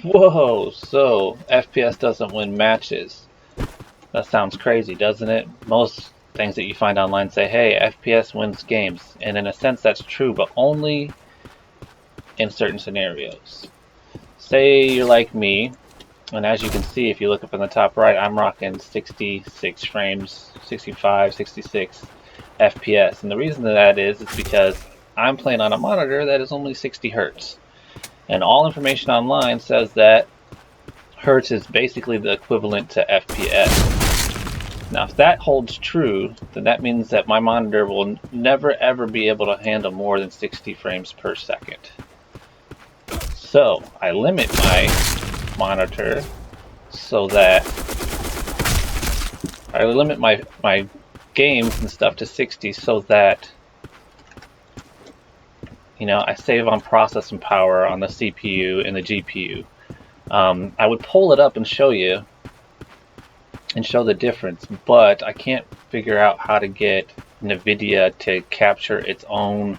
Whoa, so FPS doesn't win matches. That sounds crazy, doesn't it? Most things that you find online say, hey, FPS wins games. And in a sense, that's true, but only in certain scenarios. Say you're like me, and as you can see, if you look up in the top right, I'm rocking 66 frames, 65, 66 FPS. And the reason that is because I'm playing on a monitor that is only 60 hertz. And all information online says that hertz is basically the equivalent to FPS. Now, if that holds true, then that means that my monitor will never ever be able to handle more than 60 frames per second. So, I limit my monitor so that I limit my games and stuff to 60 so that, you know, I save on processing power on the CPU and the GPU. I would pull it up and show you and show the difference, but I can't figure out how to get NVIDIA to capture its own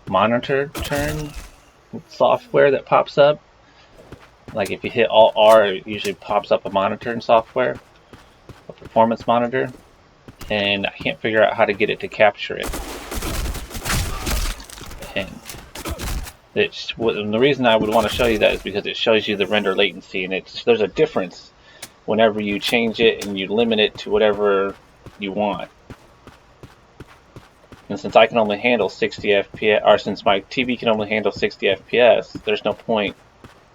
monitor turn software that pops up. Like if you hit Alt R, it usually pops up a monitor in software, a performance monitor, and I can't figure out how to get it to capture it. And the reason I would want to show you that is because it shows you the render latency, and there's a difference whenever you change it and you limit it to whatever you want. And since I can only handle 60 FPS, or since my TV can only handle 60 FPS, there's no point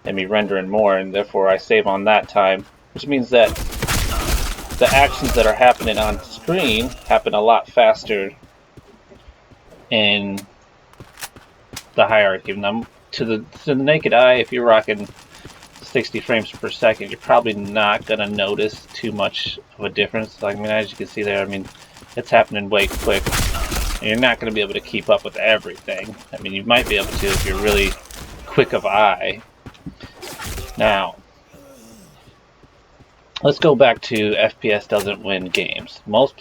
in me rendering more, and therefore I save on that time, which means that the actions that are happening on screen happen a lot faster in the hierarchy. Now, to the naked eye, if you're rocking 60 frames per second, you're probably not going to notice too much of a difference. Like, I mean, as you can see there, I mean, it's happening way quick. And you're not going to be able to keep up with everything. I mean, you might be able to if you're really quick of eye. Now, let's go back to FPS doesn't win games. Most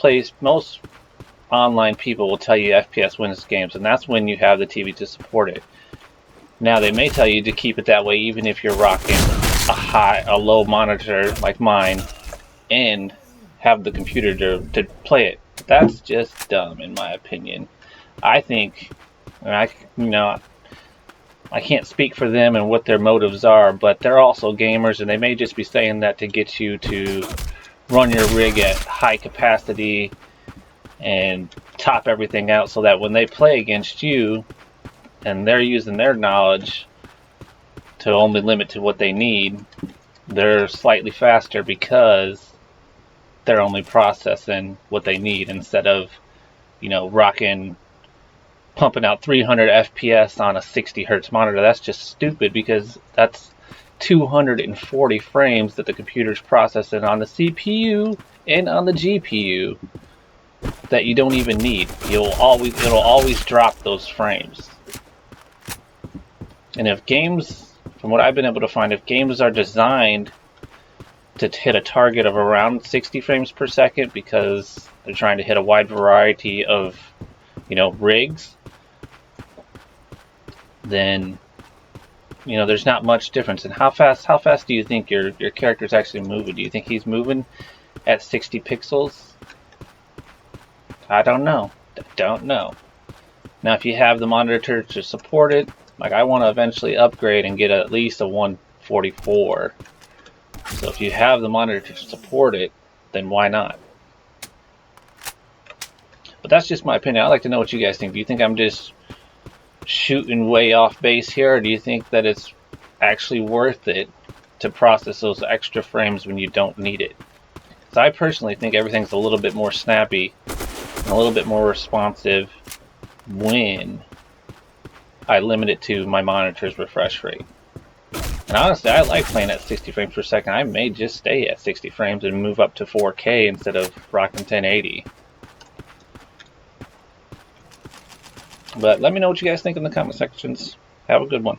online people will tell you FPS wins games, and that's when you have the TV to support it. Now, they may tell you to keep it that way even if you're rocking a low monitor like mine and have the computer to play it. That's just dumb, in my opinion. I think, and I can't speak for them and what their motives are, but they're also gamers, and they may just be saying that to get you to run your rig at high capacity and top everything out so that when they play against you and they're using their knowledge to only limit to what they need, they're slightly faster because they're only processing what they need instead of, you know, pumping out 300 FPS on a 60 hertz monitor. That's just stupid because that's 240 frames that the computer's processing on the CPU and on the GPU that you don't even need. It'll always drop those frames. And if games, from what I've been able to find, if games are designed to hit a target of around 60 frames per second because they're trying to hit a wide variety of, you know, rigs, then, you know, there's not much difference. And how fast do you think your character's actually moving? Do you think he's moving at 60 pixels? I don't know. Now, if you have the monitor to support it, like I want to eventually upgrade and get at least a 144. So if you have the monitor to support it, then why not? But that's just my opinion. I'd like to know what you guys think. Do you think I'm just shooting way off base here, or do you think that it's actually worth it to process those extra frames when you don't need it? Because I personally think everything's a little bit more snappy and a little bit more responsive when I limit it to my monitor's refresh rate. And honestly, I like playing at 60 frames per second. I may just stay at 60 frames and move up to 4K instead of rocking 1080. But let me know what you guys think in the comment sections. Have a good one.